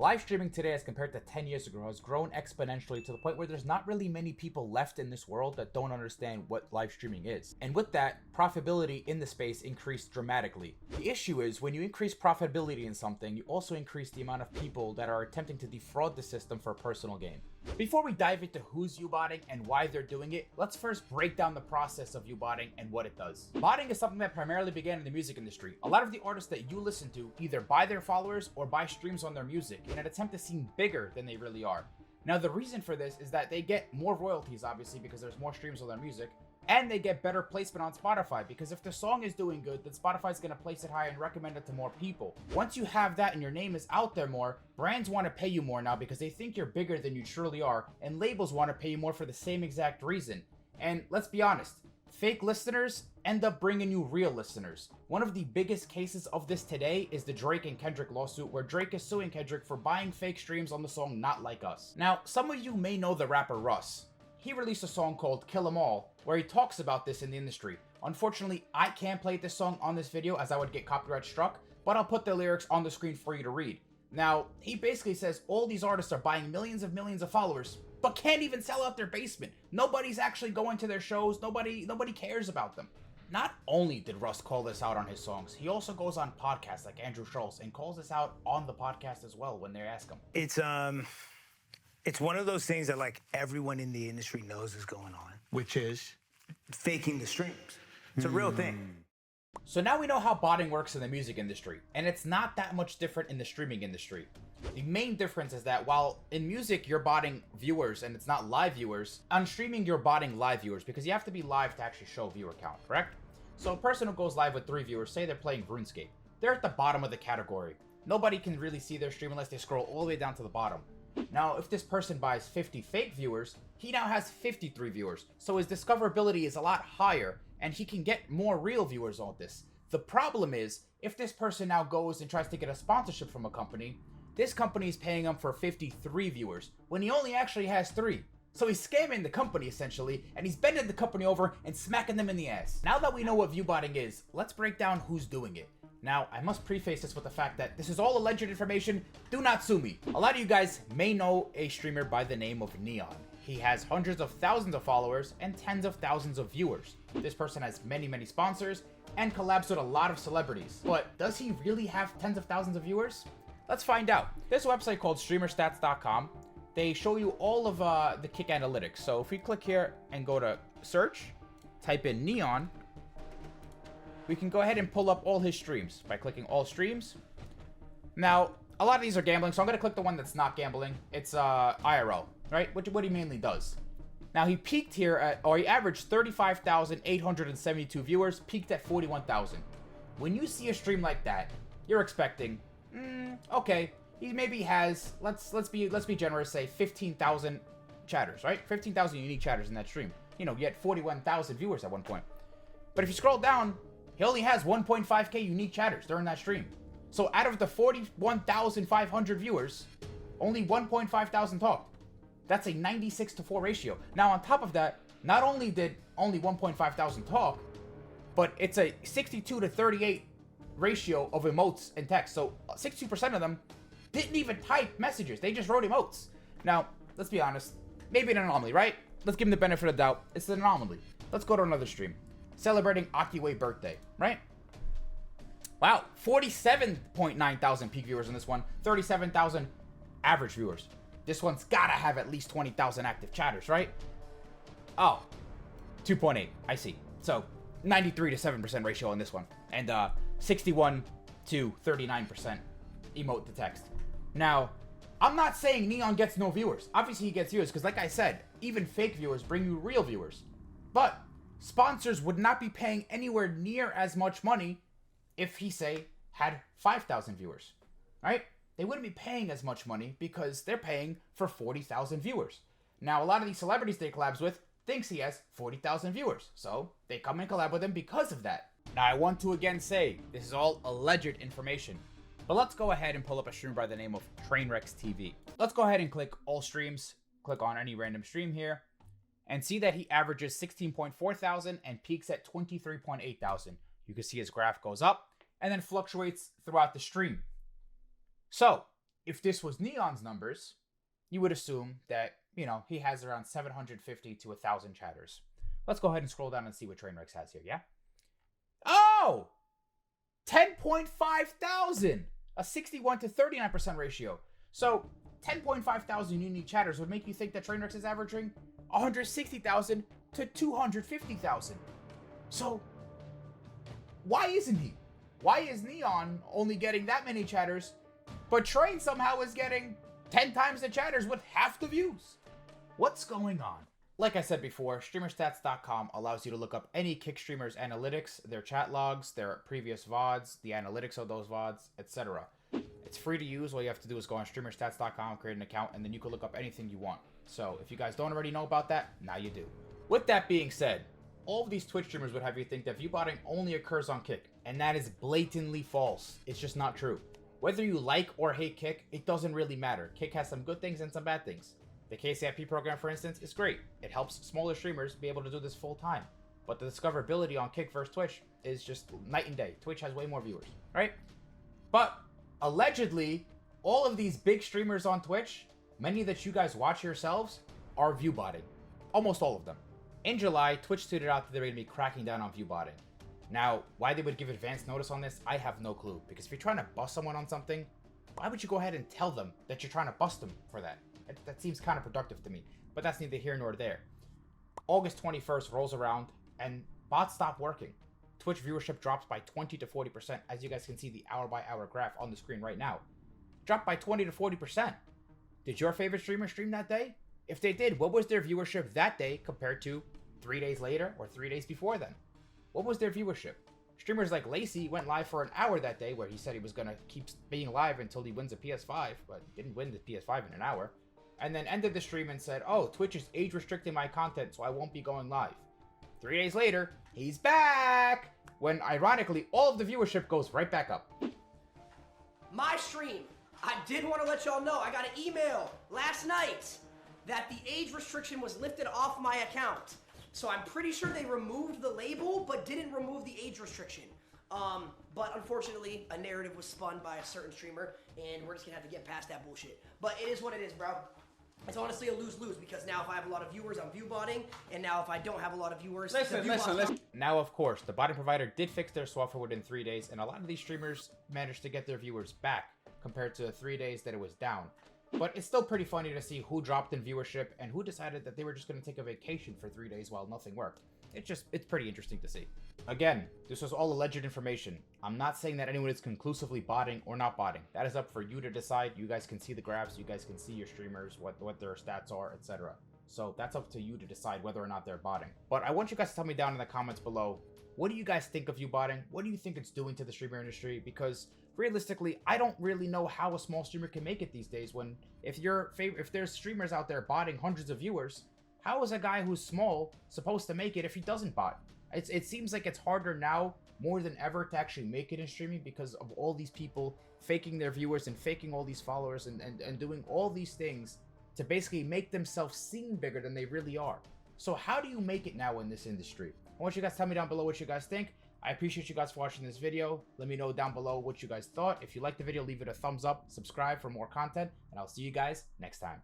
Live streaming today as compared to 10 years ago has grown exponentially to the point where there's not really many people left in this world that don't understand what live streaming is. And with that, profitability in the space increased dramatically. The issue is when you increase profitability in something, you also increase the amount of people that are attempting to defraud the system for personal gain. Before we dive into who's U-botting and why they're doing it, let's first break down the process of U-botting and what it does. Botting is something that primarily began in the music industry. A lot of the artists that you listen to either buy their followers or buy streams on their music in an attempt to seem bigger than they really are. Now, the reason for this is that they get more royalties, obviously, because there's more streams on their music, and they get better placement on Spotify, because if the song is doing good, then Spotify's going to place it high and recommend it to more people. Once you have that and your name is out there more, brands want to pay you more now because they think you're bigger than you truly are, and labels want to pay you more for the same exact reason. And let's be honest, fake listeners end up bringing you real listeners. One of the biggest cases of this today is the Drake and Kendrick lawsuit, where Drake is suing Kendrick for buying fake streams on the song Not Like Us. Now, some of you may know the rapper Russ. He released a song called Kill 'Em All, where he talks about this in the industry. Unfortunately, I can't play this song on this video as I would get copyright struck, but I'll put the lyrics on the screen for you to read. Now, he basically says all these artists are buying millions of followers, but can't even sell out their basement. Nobody's actually going to their shows. Nobody cares about them. Not only did Russ call this out on his songs, he also goes on podcasts like Andrew Schultz and calls this out on the podcast as well when they ask him. It's one of those things that like everyone in the industry knows is going on. Which is? Faking the streams. It's a real thing. So now we know how botting works in the music industry, and it's not that much different in the streaming industry. The main difference is that while in music you're botting viewers and it's not live viewers, on streaming you're botting live viewers because you have to be live to actually show viewer count, correct? So a person who goes live with 3 viewers, say they're playing RuneScape, they're at the bottom of the category. Nobody can really see their stream unless they scroll all the way down to the bottom. Now, if this person buys 50 fake viewers, he now has 53 viewers, so his discoverability is a lot higher, and he can get more real viewers on this. The problem is, if this person now goes and tries to get a sponsorship from a company, this company is paying him for 53 viewers, when he only actually has 3. So he's scamming the company, essentially, and he's bending the company over and smacking them in the ass. Now that we know what view-botting is, let's break down who's doing it. Now, I must preface this with the fact that this is all alleged information. Do not sue me. A lot of you guys may know a streamer by the name of Neon. He has hundreds of thousands of followers and tens of thousands of viewers. This person has many sponsors and collabs with a lot of celebrities. But does he really have tens of thousands of viewers? Let's find out. There's a website called streamerstats.com. They show you all of the kick analytics. So if we click here and go to search, type in Neon, we can go ahead and pull up all his streams by clicking all streams. Now, a lot of these are gambling, so I'm going to click the one that's not gambling. It's IRL, right? What he mainly does. Now, he peaked here at, or he averaged 35,872 viewers, peaked at 41,000. When you see a stream like that, you're expecting, okay, he maybe has, let's be generous, say 15,000 chatters, right? 15,000 unique chatters in that stream. You know, you had 41,000 viewers at one point. But if you scroll down, he only has 1.5k unique chatters during that stream. So out of the 41,500 viewers, only 1,500 talked. That's a 96-4 ratio. Now on top of that, not only did only 1,500 talk, but it's a 62-38 ratio of emotes and text. So 62% of them didn't even type messages. They just wrote emotes. Now, let's be honest. Maybe an anomaly, right? Let's give him the benefit of the doubt. It's an anomaly. Let's go to another stream. Celebrating Akiway birthday, right? Wow, 47.9 thousand peak viewers in this one, 37,000 average viewers. This one's gotta have at least 20,000 active chatters, right? Oh, 2.8, I see. So 93-7% ratio on this one, and 61 to 39% emote to text. Now, I'm not saying Neon gets no viewers. Obviously he gets viewers, because like I said, even fake viewers bring you real viewers. But sponsors would not be paying anywhere near as much money if he, say, had 5,000 viewers, right? They wouldn't be paying as much money because they're paying for 40,000 viewers. Now, a lot of these celebrities they collabs with thinks he has 40,000 viewers, so they come and collab with him because of that. Now, I want to again say, this is all alleged information, but let's go ahead and pull up a stream by the name of Trainwrecks TV. Let's go ahead and click all streams, click on any random stream here, and see that he averages 16.4 thousand and peaks at 23.8 thousand. You can see his graph goes up and then fluctuates throughout the stream. So, if this was Neon's numbers, you would assume that, you know, he has around 750 to 1,000 chatters. Let's go ahead and scroll down and see what Trainwreck has here, yeah? Oh! 10.5 thousand! A 61 to 39% ratio. So, 10.5 thousand unique chatters would make you think that Trainwreck is averaging 160,000 to 250,000. So, why isn't he? Why is Neon only getting that many chatters, but Train somehow is getting 10 times the chatters with half the views? What's going on? Like I said before, streamerstats.com allows you to look up any Kick streamers' analytics, their chat logs, their previous VODs, the analytics of those VODs, etc. It's free to use. All you have to do is go on streamerstats.com, create an account, and then you can look up anything you want. So if you guys don't already know about that, now you do. With that being said, all of these Twitch streamers would have you think that view botting only occurs on Kick, and that is blatantly false. It's just not true. Whether you like or hate Kick, it doesn't really matter. Kick has some good things and some bad things. The KCIP program, for instance, is great. It helps smaller streamers be able to do this full time. But the discoverability on Kick versus Twitch is just night and day. Twitch has way more viewers, right? But allegedly, all of these big streamers on Twitch, many that you guys watch yourselves, are view botting. Almost all of them. In July, Twitch tweeted out that they were going to be cracking down on view botting. Now, why they would give advance notice on this, I have no clue. Because if you're trying to bust someone on something, why would you go ahead and tell them that you're trying to bust them for that? That seems counterproductive to me, but that's neither here nor there. August 21st rolls around, and bots stop working. Twitch viewership drops by 20 to 40%, as you guys can see the hour-by-hour graph on the screen right now. Dropped by 20 to 40%. Did your favorite streamer stream that day? If they did, what was their viewership that day compared to 3 days later or 3 days before then? What was their viewership? Streamers like Lacey went live for an hour that day, where he said he was going to keep being live until he wins a PS5, but didn't win the PS5 in an hour. And then ended the stream and said, oh, Twitch is age restricting my content, so I won't be going live. 3 days later, he's back! When, ironically, all of the viewership goes right back up. My stream. I did want to let y'all know, I got an email last night that the age restriction was lifted off my account. So I'm pretty sure they removed the label, but didn't remove the age restriction. But unfortunately, a narrative was spun by a certain streamer, and we're just gonna have to get past that bullshit. But it is what it is, bro. It's honestly a lose-lose, because now if I have a lot of viewers, I'm view botting, and now if I don't have a lot of viewers, Listen. Now, of course, the botting provider did fix their software within 3 days, and a lot of these streamers managed to get their viewers back compared to the 3 days that it was down. But it's still pretty funny to see who dropped in viewership and who decided that they were just going to take a vacation for 3 days while nothing worked. It's pretty interesting to see. Again, this was all alleged information. I'm not saying that anyone is conclusively botting or not botting. That is up for you to decide. You guys can see the graphs, you guys can see your streamers, what their stats are, etc. So that's up to you to decide whether or not they're botting. But I want you guys to tell me down in the comments below, what do you guys think of you botting? What do you think it's doing to the streamer industry? Because realistically, I don't really know how a small streamer can make it these days, when if there's streamers out there botting hundreds of viewers, how is a guy who's small supposed to make it if he doesn't bot? It seems like it's harder now more than ever to actually make it in streaming, because of all these people faking their viewers and faking all these followers and doing all these things to basically make themselves seem bigger than they really are. So how do you make it now in this industry? I want you guys to tell me down below what you guys think. I appreciate you guys for watching this video. Let me know down below what you guys thought. If you liked the video, leave it a thumbs up, subscribe for more content, and I'll see you guys next time.